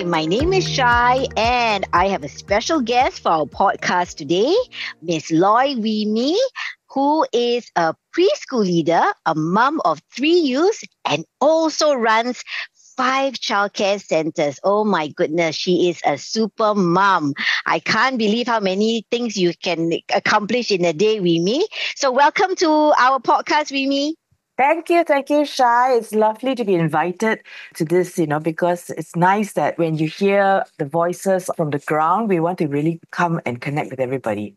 Hi, my name is Shai, and I have a special guest for our podcast today, Ms Loy Wee Mee, who is a preschool leader, a mum of 3 youths, and also runs 5 childcare centers. Oh my goodness, she is a super mom. I can't believe how many things you can accomplish in a day, Wee Mee. So welcome to our podcast, Wee Mee. Thank you, Shai. It's lovely to be invited to this, because it's nice that when you hear the voices from the ground, we want to really come and connect with everybody.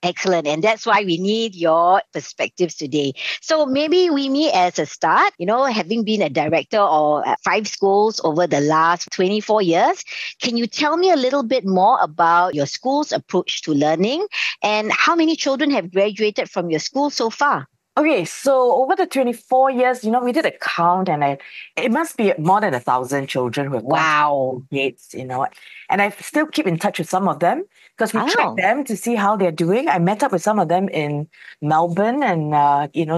Excellent. And that's why we need your perspectives today. So maybe we meet as a start, having been a director of 5 schools over the last 24 years, can you tell me a little bit more about your school's approach to learning and how many children have graduated from your school so far? Okay, so over the 24 years, we did a count and it must be more than 1,000 children who have gone to gates, and I still keep in touch with some of them because we track them to see how they're doing. I met up with some of them in Melbourne and,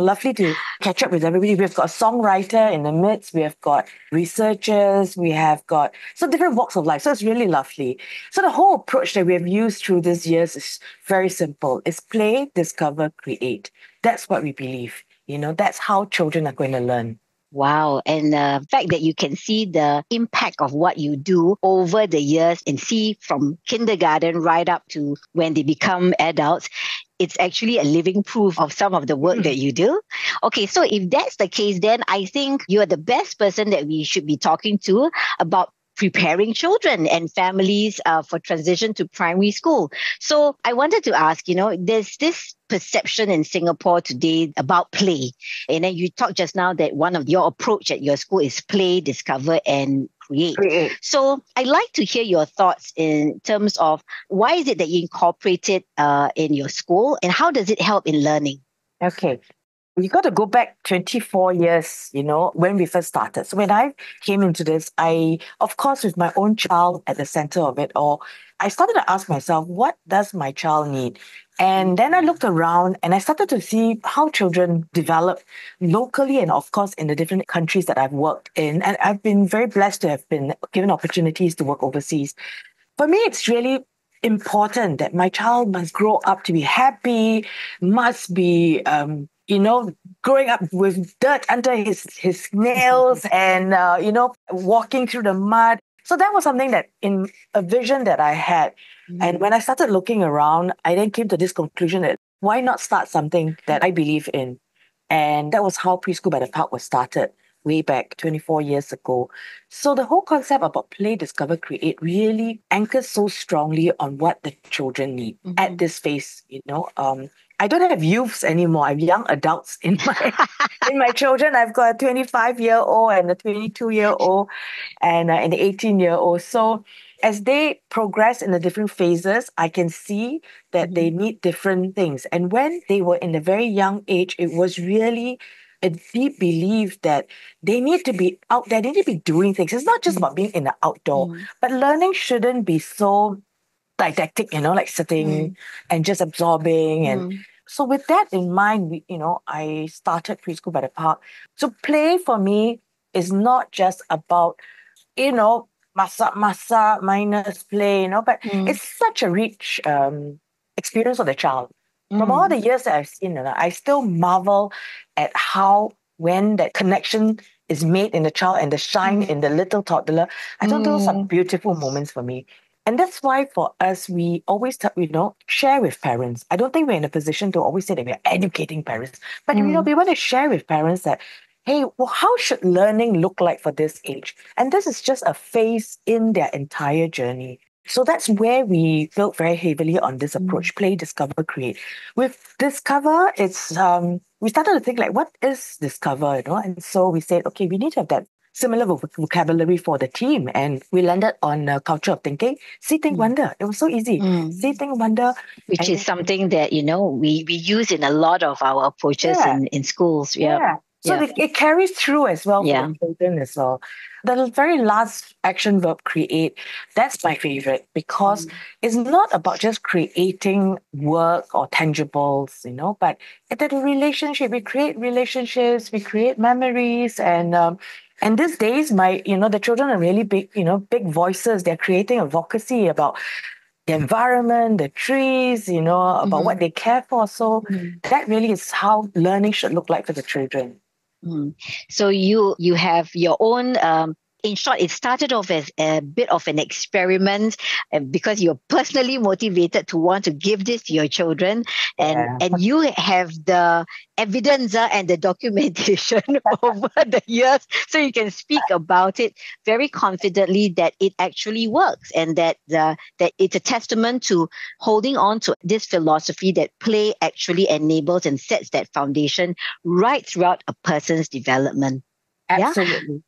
lovely to catch up with everybody. We've got a songwriter in the midst. We have got researchers. We have got different walks of life. So it's really lovely. So the whole approach that we have used through these years is very simple. It's play, discover, create. That's what we believe. That's how children are going to learn. Wow. And the fact that you can see the impact of what you do over the years and see from kindergarten right up to when they become adults, it's actually a living proof of some of the work that you do. Okay, so if that's the case, then I think you're the best person that we should be talking to about preparing children and families for transition to primary school. So I wanted to ask, there's this perception in Singapore today about play. And then you talked just now that one of your approach at your school is play, discover, and create. So I'd like to hear your thoughts in terms of why is it that you incorporate it in your school and how does it help in learning? Okay. You got to go back 24 years, when we first started. So when I came into this, I, of course, with my own child at the center of it all, I started to ask myself, what does my child need? And then I looked around and I started to see how children develop locally and, of course, in the different countries that I've worked in. And I've been very blessed to have been given opportunities to work overseas. For me, it's really important that my child must grow up to be happy, must be growing up with dirt under his nails and, walking through the mud. So that was something that in a vision that I had. And when I started looking around, I then came to this conclusion that why not start something that I believe in? And that was how Preschool by the Park was started way back 24 years ago. So the whole concept about play, discover, create really anchors so strongly on what the children need at this phase, I don't have youths anymore. I have young adults in my children. I've got a 25-year-old and a 22-year-old and an 18-year-old. So as they progress in the different phases, I can see that they need different things. And when they were in a very young age, it was really a deep belief that they need to be out there. They need to be doing things. It's not just about being in the outdoor, but learning shouldn't be so didactic, like sitting and just absorbing. And so with that in mind, I started Preschool by the Park. So play for me is not just about, masak minus play, but it's such a rich experience for the child. From all the years that I've seen, I still marvel at how when that connection is made in the child and the shine in the little toddler, I thought those are beautiful moments for me. And that's why for us, we always, share with parents. I don't think we're in a position to always say that we're educating parents, but we want to share with parents that, hey, well, how should learning look like for this age? And this is just a phase in their entire journey. So that's where we built very heavily on this approach, play, discover, create. With discover, it's we started to think like, what is discover? And so we said, okay, we need to have that similar vocabulary for the team. And we landed on culture of thinking, see, think, wonder. It was so easy. See, think, wonder. Which is something that, we use in a lot of our approaches in schools. So it carries through as well for the children as well. The very last action verb, create, that's my favorite because it's not about just creating work or tangibles, but that relationship, we create relationships, we create memories, and And these days, the children are really big, big voices. They're creating advocacy about the environment, the trees, about what they care for. So that really is how learning should look like for the children. So you have your own. In short, it started off as a bit of an experiment because you're personally motivated to want to give this to your children, and you have the evidence and the documentation over the years, so you can speak about it very confidently that it actually works, and that it's a testament to holding on to this philosophy that play actually enables and sets that foundation right throughout a person's development. Absolutely. Yeah?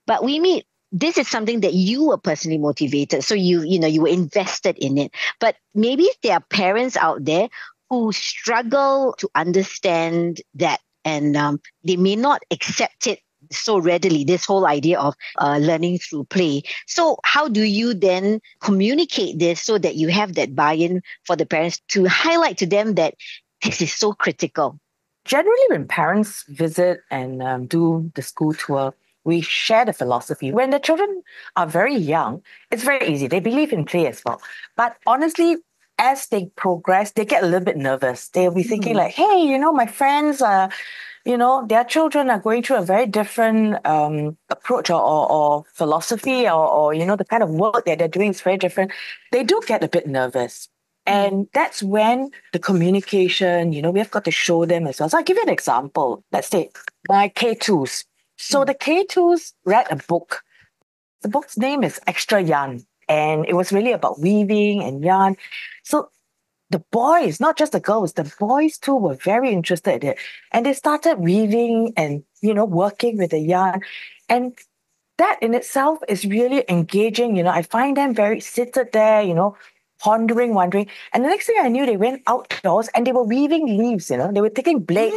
But Wee Mee, this is something that you were personally motivated. So you were invested in it. But maybe there are parents out there who struggle to understand that, and they may not accept it so readily, this whole idea of learning through play. So how do you then communicate this so that you have that buy-in for the parents to highlight to them that this is so critical? Generally, when parents visit and do the school tour, we share the philosophy. When the children are very young, it's very easy. They believe in play as well. But honestly, as they progress, they get a little bit nervous. They'll be thinking like, hey, my friends are, their children are going through a very different approach or philosophy or the kind of work that they're doing is very different. They do get a bit nervous. And that's when the communication, we've got to show them as well. So I'll give you an example. Let's say my K2s. So the K2s read a book. The book's name is Extra Yarn. And it was really about weaving and yarn. So the boys, not just the girls, the boys too were very interested in it. And they started weaving and, working with the yarn. And that in itself is really engaging. I find them very seated there, pondering, wondering. And the next thing I knew, they went outdoors and they were weaving leaves, they were taking blades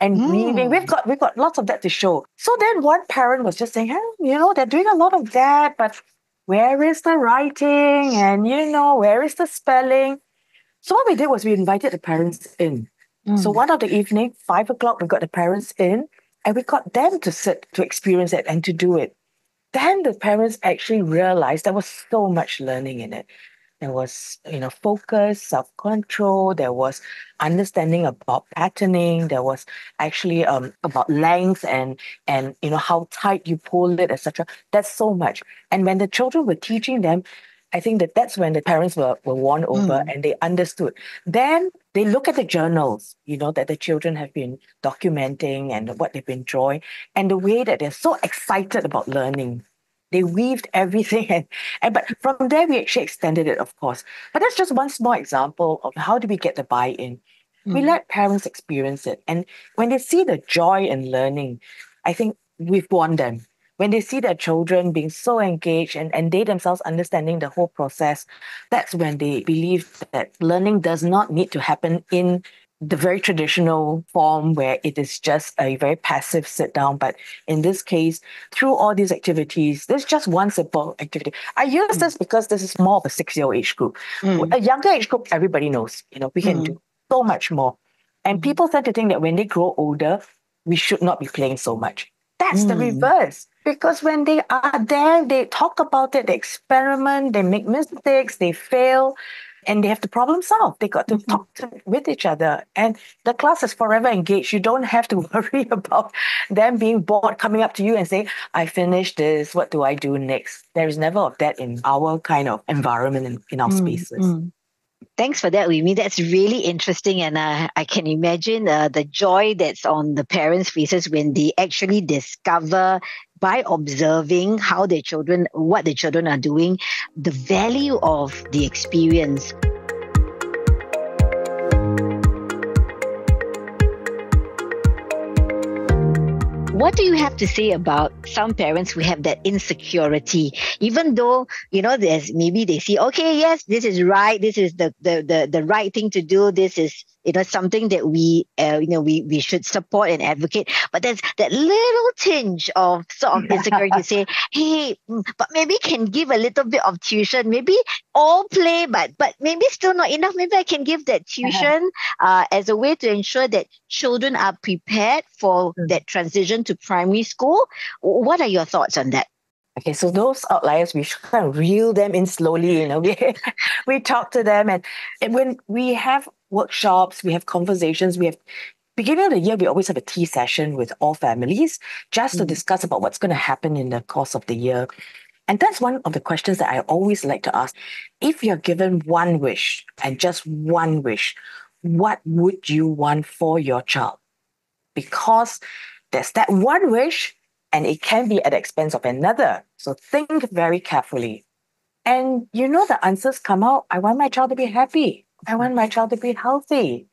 and weaving. We've got lots of that to show. So then one parent was just saying, they're doing a lot of that, but where is the writing? And, where is the spelling? So what we did was we invited the parents in. So one of the evening, 5 o'clock, we got the parents in and we got them to sit, to experience it and to do it. Then the parents actually realized there was so much learning in it. There was, focus, self-control. There was understanding about patterning. There was actually about length and how tight you pull it, etc. That's so much. And when the children were teaching them, I think that's when the parents were won over and they understood. Then they look at the journals, that the children have been documenting and what they've been drawing and the way that they're so excited about learning. They weaved everything. But from there, we actually extended it, of course. But that's just one small example of how do we get the buy-in. We let parents experience it. And when they see the joy in learning, I think we've won them. When they see their children being so engaged and they themselves understanding the whole process, that's when they believe that learning does not need to happen in the very traditional form where it is just a very passive sit down. But in this case, through all these activities, there's just one simple activity. I use this because this is more of a 6-year-old age group. A younger age group, everybody knows, we can do so much more. And people tend to think that when they grow older, we should not be playing so much. That's the reverse. Because when they are there, they talk about it, they experiment, they make mistakes, they fail. And they have to problem solve. They got to talk with each other. And the class is forever engaged. You don't have to worry about them being bored, coming up to you and saying, I finished this, what do I do next? There is never of that in our kind of environment in our spaces. Thanks for that, Wee Mee. That's really interesting. And I can imagine the joy that's on the parents' faces when they actually discover by observing what the children are doing, the value of the experience. What do you have to say about some parents who have that insecurity, even though, there's maybe they see, okay, yes, this is right. This is the right thing to do. This is something that we should support and advocate. But there's that little tinge of sort of insecurity to say, hey, but maybe can give a little bit of tuition, maybe all play, but maybe still not enough. Maybe I can give that tuition as a way to ensure that children are prepared for that transition to primary school. What are your thoughts on that? Okay, so those outliers, we should kind of reel them in slowly, we talk to them, and when we have workshops, we have conversations, beginning of the year, we always have a tea session with all families just to discuss about what's going to happen in the course of the year. And that's one of the questions that I always like to ask. If you're given one wish and just one wish, what would you want for your child? Because there's that one wish, and it can be at the expense of another. So think very carefully. And the answers come out. I want my child to be happy. I want my child to be healthy.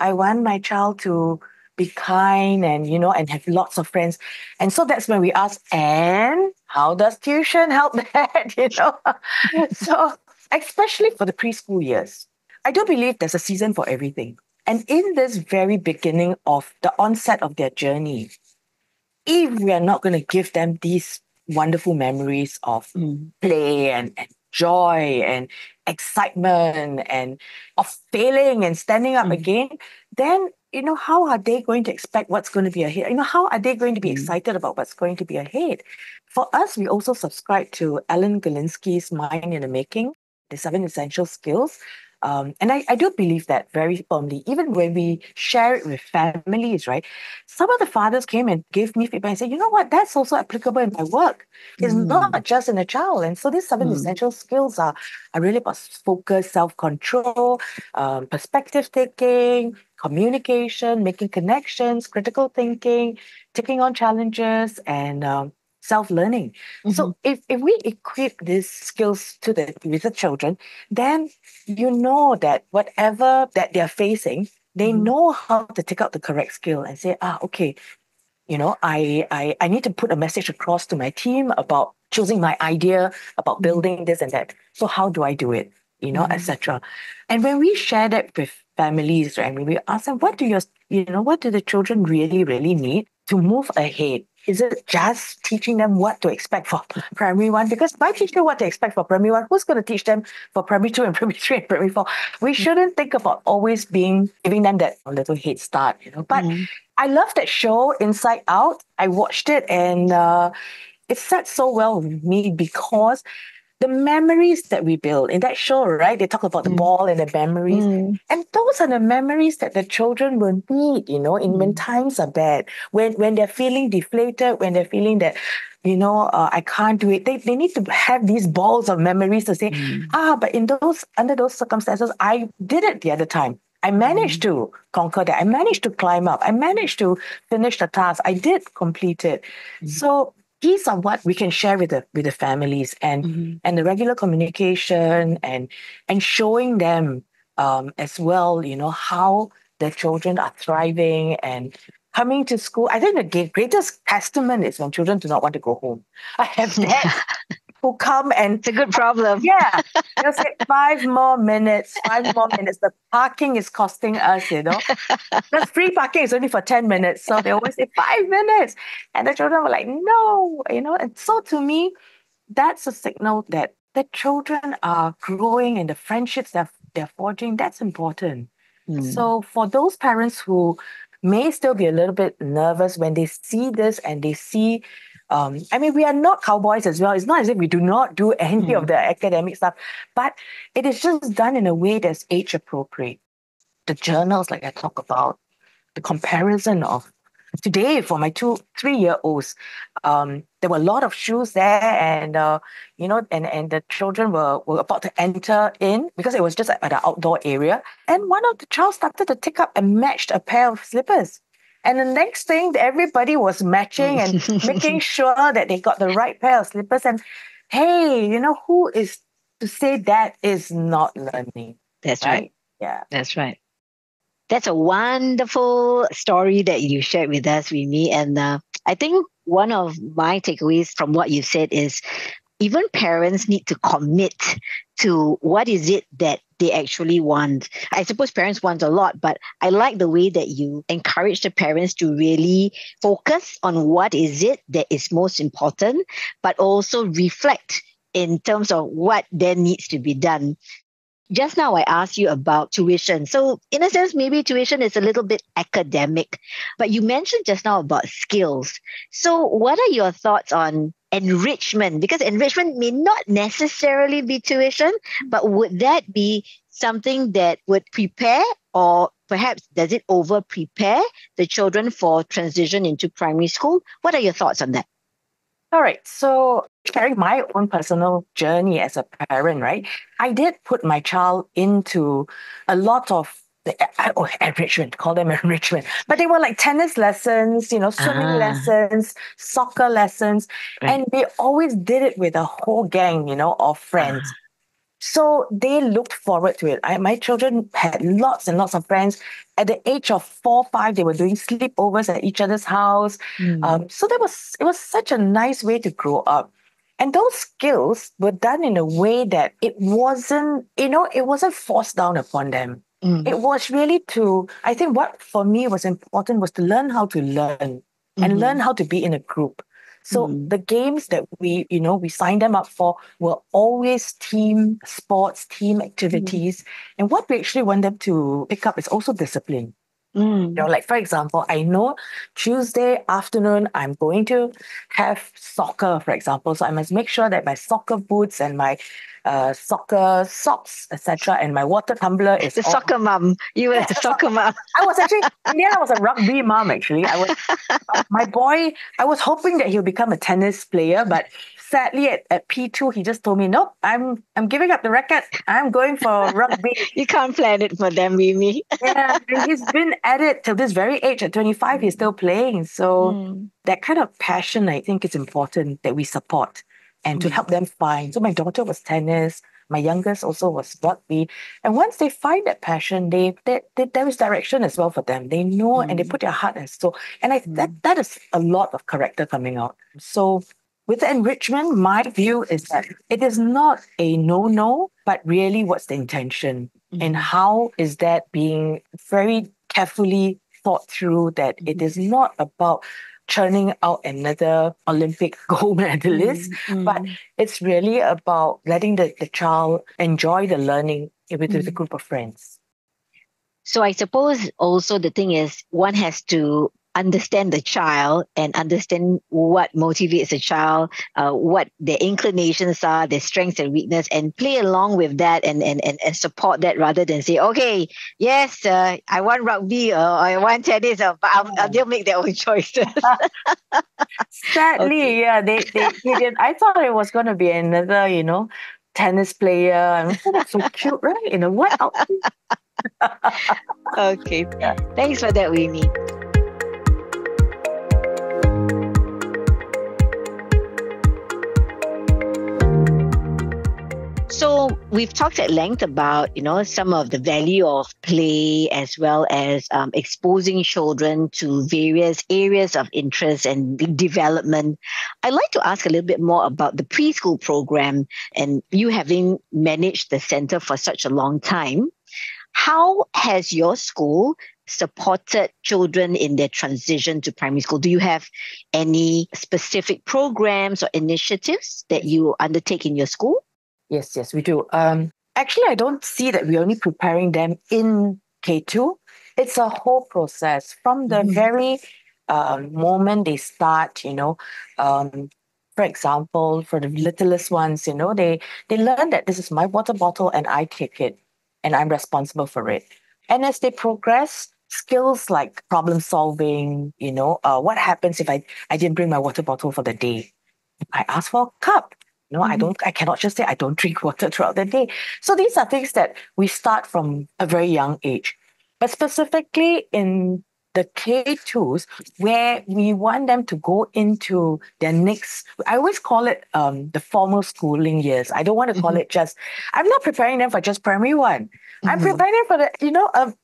I want my child to be kind and, and have lots of friends. And so that's when we ask, and how does tuition help that? So especially for the preschool years, I do believe there's a season for everything. And in this very beginning of the onset of their journey, if we are not going to give them these wonderful memories of play and joy and excitement and of failing and standing up again, then, how are they going to expect what's going to be ahead? How are they going to be excited about what's going to be ahead? For us, we also subscribe to Alan Galinsky's Mind in the Making, the 7 Essential Skills. And I do believe that very firmly. Even when we share it with families, right? Some of the fathers came and gave me feedback and said, you know what, that's also applicable in my work. It's not just in a child. And so these 7 essential skills are really about focus, self-control, perspective taking, communication, making connections, critical thinking, taking on challenges, and self-learning. So if we equip these skills with the children, then that whatever that they're facing, they know how to take out the correct skill and say, okay, I need to put a message across to my team about choosing my idea, about building this and that. So how do I do it? Etc. And when we share that with families, right, when we ask them, what do the children really, really need to move ahead? Is it just teaching them what to expect for primary 1? Because if I teach them what to expect for primary 1, who's going to teach them for primary 2 and primary 3 and primary 4? We shouldn't think about always giving them that little head start, But I love that show, Inside Out. I watched it, and it sat so well with me because the memories that we build in that show, right? They talk about the ball and the memories. And those are the memories that the children will need, when times are bad, when they're feeling deflated, when they're feeling that, I can't do it. They need to have these balls of memories to say, but under those circumstances, I did it the other time. I managed to conquer that. I managed to climb up. I managed to finish the task. I did complete it. So these are what we can share with the families, and the regular communication and showing them as well, how the children are thriving and coming to school. I think the greatest testament is when children do not want to go home. I have dads who come and... It's a good problem. Yeah. They'll say 5 more minutes. The parking is costing us, The free parking is only for 10 minutes. So they always say 5 minutes. And the children were like, no, And so to me, that's a signal that the children are growing and the friendships they're forging, that's important. So for those parents who may still be a little bit nervous when they see this and they see... we are not cowboys as well. It's not as if we do not do any of the academic stuff, but it is just done in a way that's age appropriate. The journals, like I talk about, the comparison of today for my 2-3-year-olds, there were a lot of shoes there, and and the children were about to enter in because it was just at an outdoor area, and one of the child started to take up and matched a pair of slippers. And the next thing, everybody was matching and making sure that they got the right pair of slippers. And hey, who is to say that is not learning? That's right. Yeah. That's right. That's a wonderful story that you shared with us, Wee Mee. And I think one of my takeaways from what you said is even parents need to commit to what is it that they actually want. I suppose parents want a lot, but I like the way that you encourage the parents to really focus on what is it that is most important, but also reflect in terms of what then needs to be done. Just now I asked you about tuition. So in a sense, maybe tuition is a little bit academic, but you mentioned just now about skills. So what are your thoughts on enrichment? Because enrichment may not necessarily be tuition, but would that be something that would prepare, or perhaps does it over prepare the children for transition into primary school? What are your thoughts on that? All right. So sharing my own personal journey as a parent, right? I did put my child into a lot of enrichment, call them enrichment. But they were like tennis lessons, swimming lessons, soccer lessons. Right. And they always did it with a whole gang, of friends. So they looked forward to it. My children had lots and lots of friends. At the age of 4, 5, they were doing sleepovers at each other's house. So it was such a nice way to grow up. And those skills were done in a way that it wasn't forced down upon them. It was really I think what for me was important was to learn how to learn and learn how to be in a group. So the games that we signed them up for were always team sports, team activities. And what we actually want them to pick up is also discipline. Like for example, I know Tuesday afternoon, I'm going to have soccer, for example. So I must make sure that my soccer boots and my soccer socks, etc., and my water tumbler is the soccer mom. You were the soccer mom. I was actually, in the end, I was a rugby mom, actually. My boy, I was hoping that he'll become a tennis player, but sadly at P2, he just told me, nope, I'm giving up the racket. I'm going for rugby. You can't plan it for them, Wee Mee. Yeah, and he's been at it till this very age. At 25, he's still playing. So that kind of passion, I think, is important that we support and to help them find. So my daughter was tennis. My youngest also was rugby. And once they find that passion, there is direction as well for them. They know and they put their heart and soul. And that is a lot of character coming out. So with the enrichment, my view is that it is not a no-no, but really what's the intention and how is that being very carefully thought through, that it is not about churning out another Olympic gold medalist, but it's really about letting the child enjoy the learning with a group of friends. So I suppose also the thing is one has to understand the child and understand what motivates the child, what their inclinations are, their strengths and weakness, and play along with that and support that rather than say, okay, yes, I want rugby or I want tennis, but they'll make their own choices. Sadly, yeah, they did. I thought it was going to be another, tennis player. And that's so cute, right? In a white outfit. Okay. Yeah. Thanks for that, Wee Mee. So we've talked at length about, some of the value of play as well as exposing children to various areas of interest and development. I'd like to ask a little bit more about the preschool program, and you having managed the center for such a long time. How has your school supported children in their transition to primary school? Do you have any specific programs or initiatives that you undertake in your school? Yes, we do. Actually, I don't see that we're only preparing them in K2. It's a whole process from the very moment they start, for example, for the littlest ones, they learn that this is my water bottle and I take it and I'm responsible for it. And as they progress, skills like problem solving, what happens if I didn't bring my water bottle for the day? I ask for a cup. I cannot just say I don't drink water throughout the day. So these are things that we start from a very young age. But specifically in the K2s, where we want them to go into their next, I always call it the formal schooling years. I don't want to call it I'm not preparing them for just primary one. I'm preparing for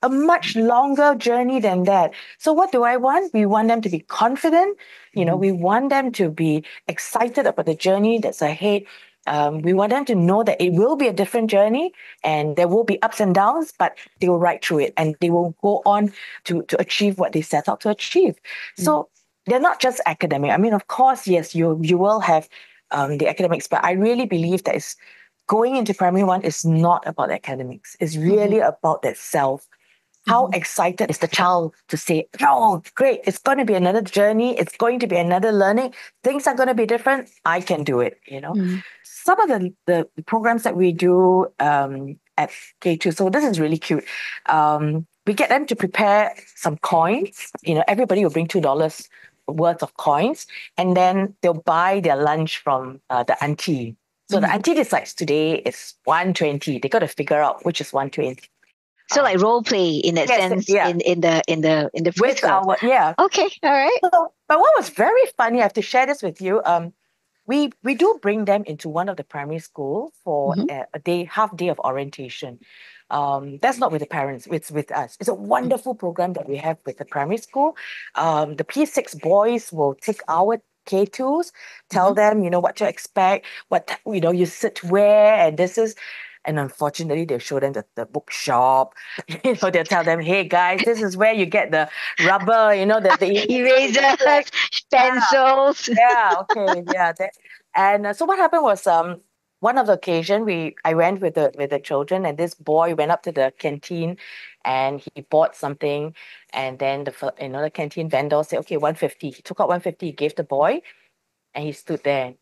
a much longer journey than that. So what do I want? We want them to be confident. We want them to be excited about the journey that's ahead. We want them to know that it will be a different journey and there will be ups and downs, but they will ride through it and they will go on to achieve what they set out to achieve. So they're not just academic. I mean, of course, yes, you will have the academics, but I really believe that it's going into primary one is not about academics. It's really about that self. How excited is the child to say, oh, great, it's going to be another journey. It's going to be another learning. Things are going to be different. I can do it, Some of the programs that we do at K2, so this is really cute. We get them to prepare some coins. Everybody will bring $2 worth of coins, and then they'll buy their lunch from the auntie. So the auntie decides today it's 120. They got to figure out which is 120. So like role play in that sense, in the with our Okay, all right. So, but what was very funny, I have to share this with you. We do bring them into one of the primary school for a half day of orientation. That's not with the parents, it's with us. It's a wonderful program that we have with the primary school. The P6 boys will take our K2s, tell them, what to expect, what, you sit where, and this is. And unfortunately, they'll show them the bookshop. They'll tell them, hey, guys, this is where you get the rubber, the erasers, pencils. And so what happened was one of the occasion I went with the children, and this boy went up to the canteen and he bought something, and then the canteen vendor said, okay, 150. He took out 150, he gave the boy, and he stood there.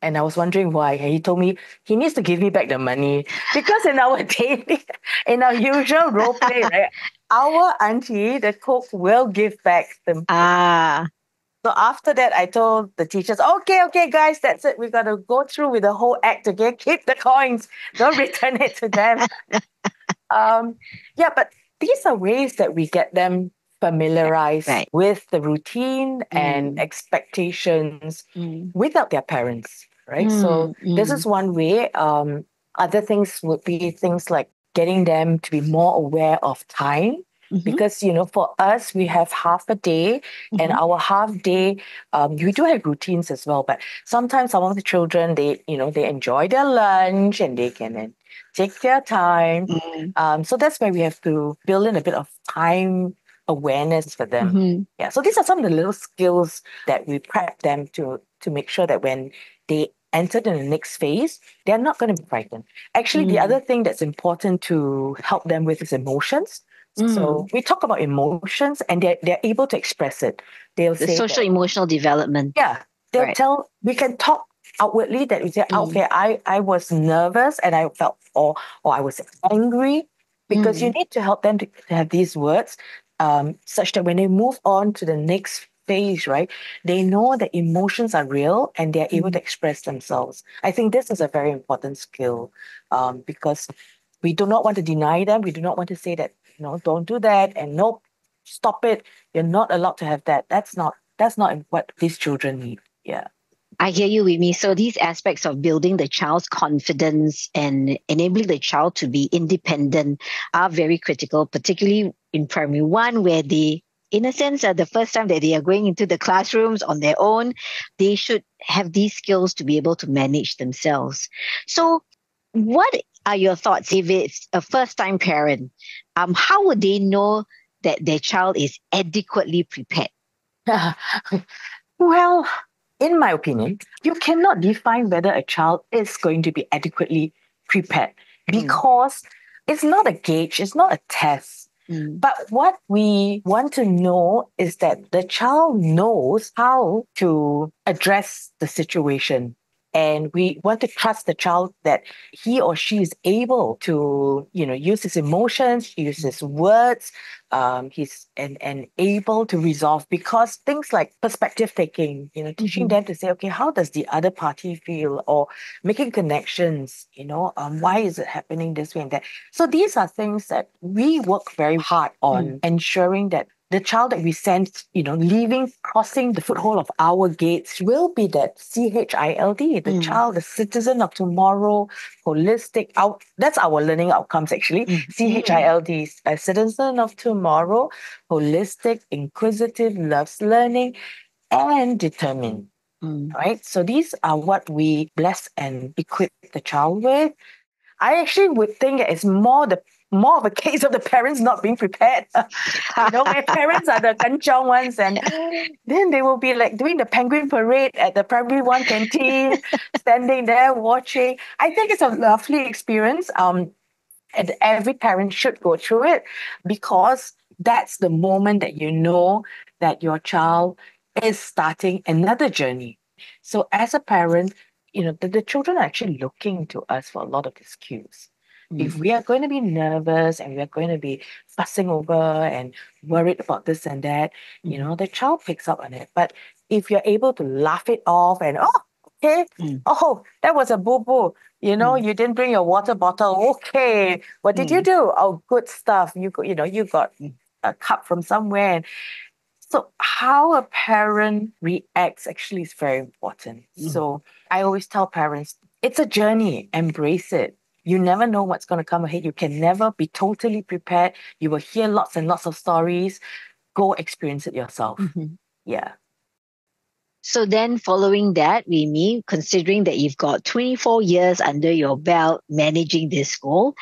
And I was wondering why. And he told me he needs to give me back the money because in our usual role play, right, our auntie, the cook, will give back the money. So after that, I told the teachers, okay, guys, that's it. We got to go through with the whole act again. Keep the coins. Don't return it to them. But these are ways that we get them familiarized with the routine and expectations without their parents, right? So this is one way. Other things would be things like getting them to be more aware of time. Because, for us, we have half a day, and our half day, we do have routines as well. But sometimes some of the children, they enjoy their lunch and they can then take their time. So that's why we have to build in a bit of time awareness for them. So these are some of the little skills that we prep them to make sure that when they enter in the next phase, they're not going to be frightened. Actually, the other thing that's important to help them with is emotions. So we talk about emotions, and they're able to express it. They'll say social emotional development. Yeah, they'll tell. We can talk outwardly that we say, okay, I was nervous and I felt, or I was angry, because you need to help them to have these words, such that when they move on to the next phase, right, they know that emotions are real and they're able to express themselves. I think this is a very important skill, because we do not want to deny them. We do not want to say that, don't do that, and nope, stop it. You're not allowed to have that. That's not what these children need. Yeah. I hear you, Wee Mee. So these aspects of building the child's confidence and enabling the child to be independent are very critical, particularly in primary one, where they, in a sense, the first time that they are going into the classrooms on their own, they should have these skills to be able to manage themselves. So what are your thoughts if it's a first-time parent? How would they know that their child is adequately prepared? Well, in my opinion, you cannot define whether a child is going to be adequately prepared because it's not a gauge, it's not a test. But what we want to know is that the child knows how to address the situation. And we want to trust the child that he or she is able to, use his emotions, use his words, he's and able to resolve, because things like perspective taking, teaching them to say, okay, how does the other party feel, or making connections, why is it happening this way and that. So these are things that we work very hard on ensuring that the child that we send, leaving, crossing the foothold of our gates will be that CHILD, the child, the citizen of tomorrow, holistic. That's our learning outcomes actually. CHILD, a citizen of tomorrow, holistic, inquisitive, loves learning, and determined. Right? So these are what we bless and equip the child with. I actually would think it's more of a case of the parents not being prepared. My parents are the kanchong ones, and then they will be like doing the penguin parade at the primary one canteen, standing there watching. I think it's a lovely experience. And every parent should go through it, because that's the moment that you know that your child is starting another journey. So as a parent, the children are actually looking to us for a lot of these cues. If we are going to be nervous and we are going to be fussing over and worried about this and that, the child picks up on it. But if you're able to laugh it off and, okay, that was a boo-boo. You didn't bring your water bottle. Okay, what did you do? Oh, good stuff. You got a cup from somewhere. And so how a parent reacts actually is very important. So I always tell parents, it's a journey. Embrace it. You never know what's going to come ahead. You can never be totally prepared. You will hear lots and lots of stories. Go experience it yourself. Yeah. So then following that, Wee Mee, considering that you've got 24 years under your belt managing this school,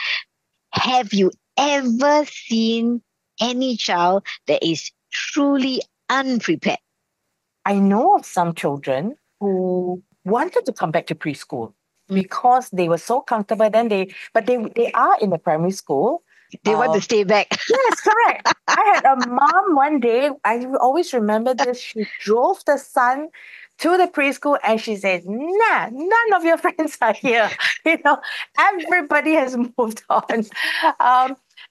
have you ever seen any child that is truly unprepared? I know of some children who wanted to come back to preschool because they were so comfortable. But they are in the primary school. They want to stay back. Yes, correct. I had a mom one day, I always remember this. She drove the son to the preschool and she said, nah, none of your friends are here. Everybody has moved on.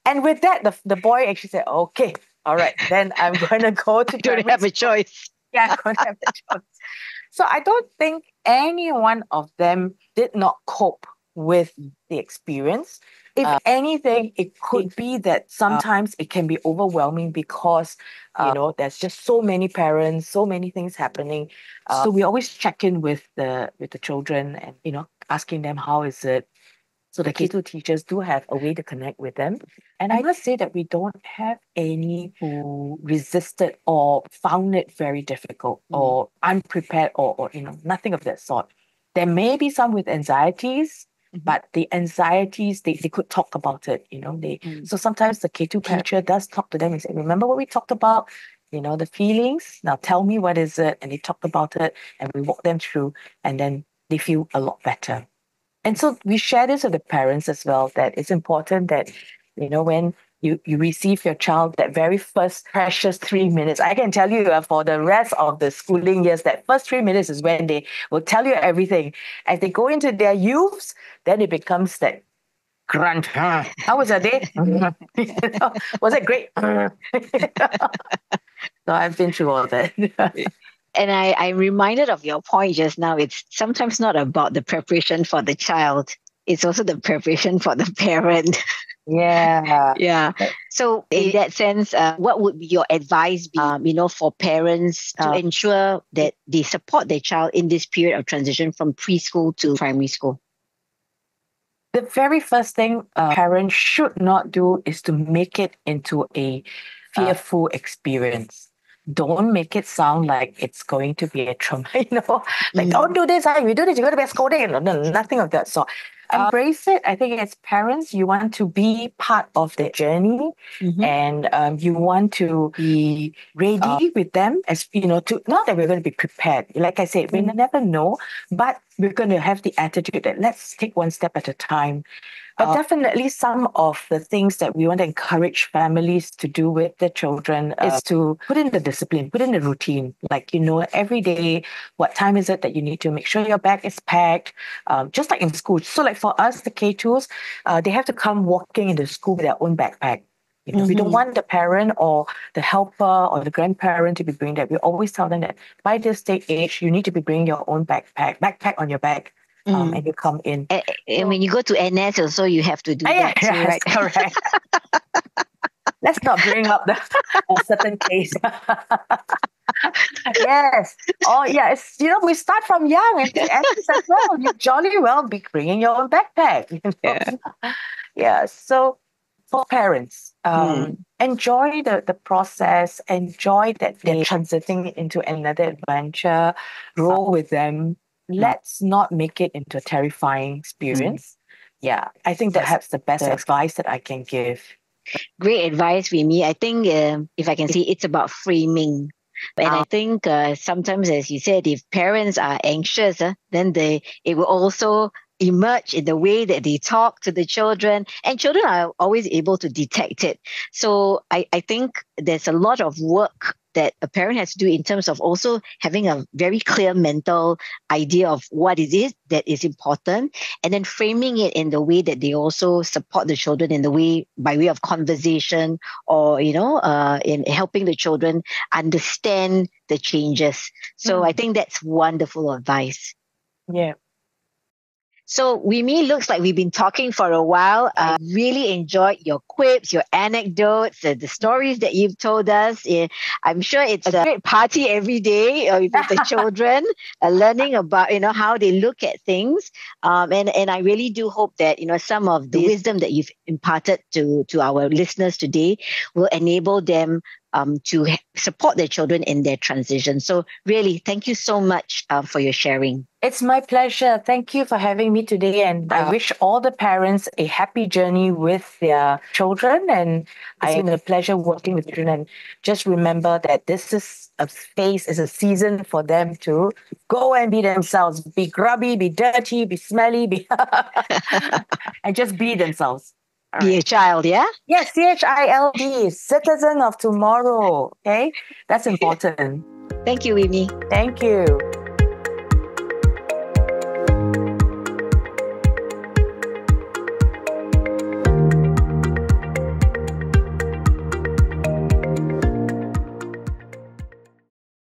And with that, the boy actually said, okay, all right, then I'm going to go to Don't have a choice. Yeah, I don't have a choice. So I don't think any one of them did not cope with the experience. If anything, it could be that sometimes it can be overwhelming because, there's just so many parents, so many things happening. So we always check in with the children and, asking them, how is it? So the K2 teachers do have a way to connect with them. And I must say that we don't have any who resisted or found it very difficult or unprepared or nothing of that sort. There may be some with anxieties, but the anxieties, they could talk about it, So sometimes the K2 teacher does talk to them and say, remember what we talked about? The feelings, now tell me what is it? And they talk about it and we walk them through and then they feel a lot better. And so we share this with the parents as well, that it's important that, when you receive your child, that very first precious 3 minutes, I can tell you for the rest of the schooling years, that first 3 minutes is when they will tell you everything. As they go into their youths, then it becomes that grunt. How was your day? Was it great? So I've been through all that. And I'm reminded of your point just now. It's sometimes not about the preparation for the child. It's also the preparation for the parent. Yeah. Yeah. So in that sense, what would your advice be, for parents to ensure that they support their child in this period of transition from preschool to primary school? The very first thing a parent should not do is to make it into a fearful experience. Don't make it sound like it's going to be a trauma, don't do this, if you do this, you're going to be scolded. No, nothing of that sort. Embrace it. I think as parents, you want to be part of the journey and you want to be ready with them as, not that we're going to be prepared. Like I said, we never know, but we're going to have the attitude that let's take one step at a time. But definitely some of the things that we want to encourage families to do with their children is to put in the discipline, put in the routine. Like, every day, what time is it that you need to make sure your bag is packed, just like in school. So like for us, the K2s, they have to come walking into school with their own backpack. We don't want the parent or the helper or the grandparent to be bringing that. We always tell them that by this age, you need to be bringing your own backpack on your back. And you come in. And when you go to NS also, you have to do that too, yes, right? Correct. Let's not bring up a certain case. Yes. Oh, yeah. It's, we start from young and as well. You jolly well be bringing your own backpack. Yeah. Yeah. So for parents, Mm. enjoy the process, enjoy that they're transiting into another adventure, grow with them. Let's not make it into a terrifying experience. Yeah, I think that's perhaps the best advice that I can give. Great advice, Remy. I think if I can say, it's about framing. And I think sometimes, as you said, if parents are anxious, then it will also emerge in the way that they talk to the children, and children are always able to detect it. So I think there's a lot of work that a parent has to do in terms of also having a very clear mental idea of what it is that is important, and then framing it in the way that they also support the children in the way, by way of conversation, or in helping the children understand the changes. So I think that's wonderful advice. Yeah. So, Wee Mee, looks like we've been talking for a while. I really enjoyed your quips, your anecdotes, the stories that you've told us. I'm sure it's a great party every day with the children, learning about how they look at things. And I really do hope that some of the wisdom that you've imparted to our listeners today will enable them to support their children in their transition. So really, thank you so much for your sharing. It's my pleasure. Thank you for having me today. And I wish all the parents a happy journey with their children. And it's been a pleasure working with children. And just remember that this is a phase, is a season for them to go and be themselves, be grubby, be dirty, be smelly, and just be themselves. Be a child, yeah? Yes, CHILD, citizen of tomorrow. Okay, that's important. Thank you, Wee Mee. Thank you.